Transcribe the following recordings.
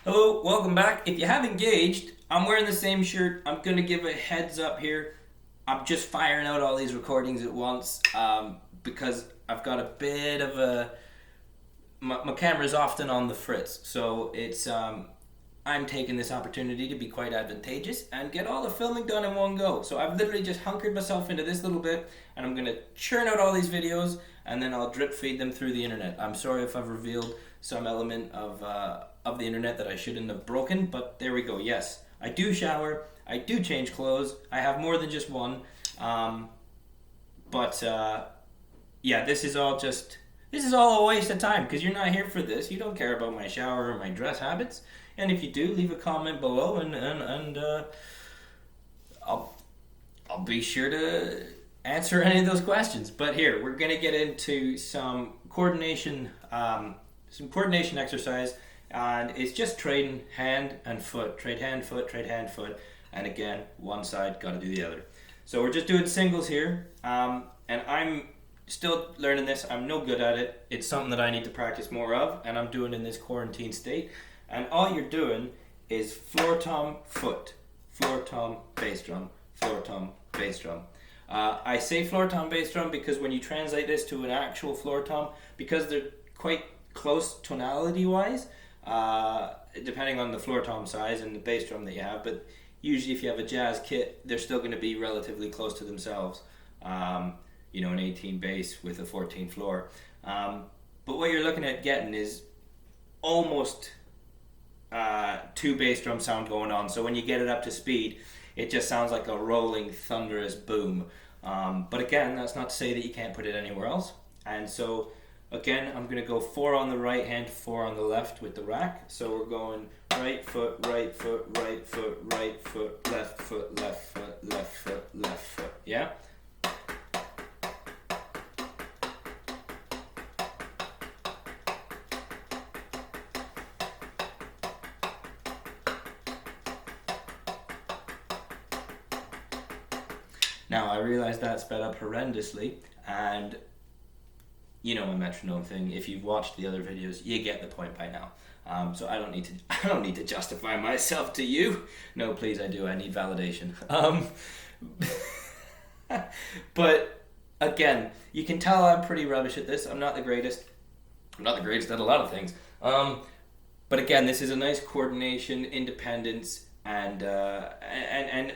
Hello, welcome back. If you have engaged, I'm wearing the same shirt. I'm gonna give a heads up here. I'm just firing out all these recordings at once because I've got a bit of a. My camera's often on the fritz, so I'm taking this opportunity to be quite advantageous and get all the filming done in one go. So I've literally just hunkered myself into this little bit, and I'm gonna churn out all these videos, and then I'll drip feed them through the internet. I'm sorry if I've revealed some element of the internet that I shouldn't have broken, but there we go. Yes, I do shower, I do change clothes. I have more than just one, um, but yeah, this is all a waste of time because you're not here for this. You don't care about my shower or my dress habits. And if you do, leave a comment below, and I'll I'll be sure to answer any of those questions. But here we're gonna get into some coordination exercise, and it's just trading hand and foot, trade hand foot, trade hand foot, and again one side got to do the other. So we're just doing singles here, and I'm still learning this. I'm no good at it. It's something that I need to practice more of, and I'm doing in this quarantine state. And all you're doing is floor tom, foot, floor tom, bass drum, floor tom, bass drum. I say floor tom, bass drum because when you translate this to an actual floor tom, because they're quite close tonality wise, depending on the floor tom size and the bass drum that you have, but usually if you have a jazz kit, they're still going to be relatively close to themselves. An 18 bass with a 14 floor. But what you're looking at getting is almost two bass drum sound going on. So when you get it up to speed, it just sounds like a rolling, thunderous boom. But again, that's not to say that you can't put it anywhere else. And so again, I'm going to go 4 on the right hand, 4 on the left with the rack. So we're going right foot, right foot, right foot, right foot, left foot, left foot, left foot, left foot. Yeah? Now I realize that sped up horrendously, and you know my metronome thing. If you've watched the other videos, you get the point by now. So I don't need to. I don't need to justify myself to you. No, please, I do. I need validation. But again, you can tell I'm pretty rubbish at this. I'm not the greatest. I'm not the greatest at a lot of things. But again, this is a nice coordination, independence, and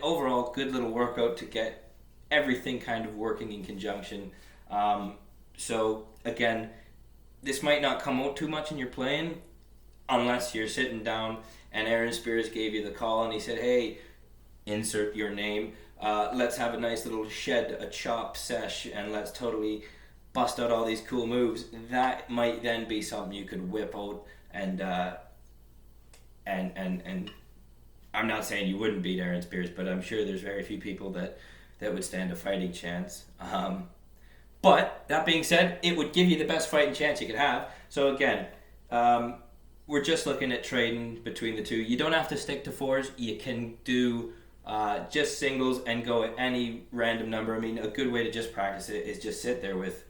overall good little workout to get everything kind of working in conjunction. So again, this might not come out too much in your playing unless you're sitting down and Aaron Spears gave you the call and he said, "Hey, insert your name. Let's have a nice little a chop sesh, and let's totally bust out all these cool moves." That might then be something you could whip out and I'm not saying you wouldn't beat Aaron Spears, but I'm sure there's very few people that would stand a fighting chance. But that being said, it would give you the best fighting chance you could have. So again, we're just looking at trading between the two. You don't have to stick to fours. You can do just singles and go at any random number. I mean, a good way to just practice it is just sit there with.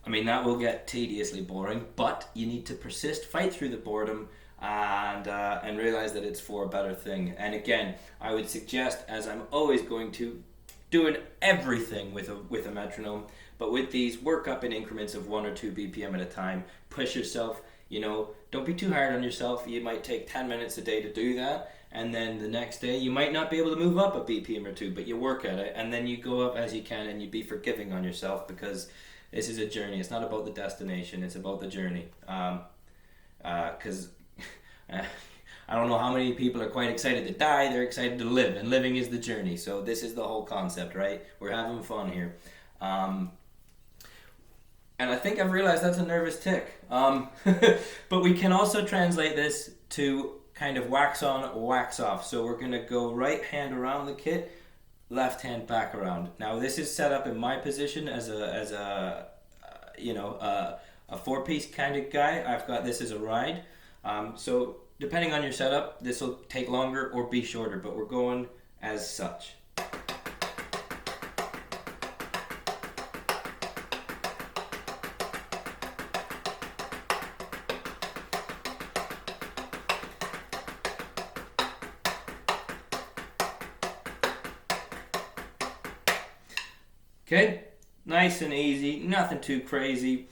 I mean, that will get tediously boring, but you need to persist, fight through the boredom, and realize that it's for a better thing. And again, I would suggest, as I'm always going to, doing everything with a metronome, but with these, work up in increments of 1 or 2 BPM at a time. Push yourself. Don't be too hard on yourself. You might take 10 minutes a day to do that, and then the next day you might not be able to move up a BPM or 2, but you work at it, and then you go up as you can, and you be forgiving on yourself because this is a journey. It's not about the destination. It's about the journey. Because I don't know how many people are quite excited to die. They're excited to live, and living is the journey. So this is the whole concept, right? We're having fun here. And I think I've realized that's a nervous tick. But we can also translate this to kind of wax on, wax off. So we're going to go right hand around the kit, left hand back around. Now this is set up in my position as a 4-piece kind of guy. I've got this as a ride. So depending on your setup, this will take longer or be shorter, but we're going as such. Okay, nice and easy, nothing too crazy.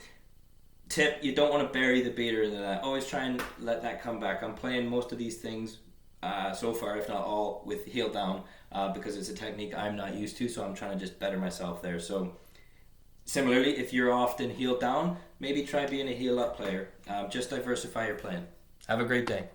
Tip, you don't want to bury the beater in that. Always try and let that come back. I'm playing most of these things so far, if not all, with heel down because it's a technique I'm not used to, so I'm trying to just better myself there. So similarly, if you're often heel down, maybe try being a heel up player. Just diversify your playing. Have a great day.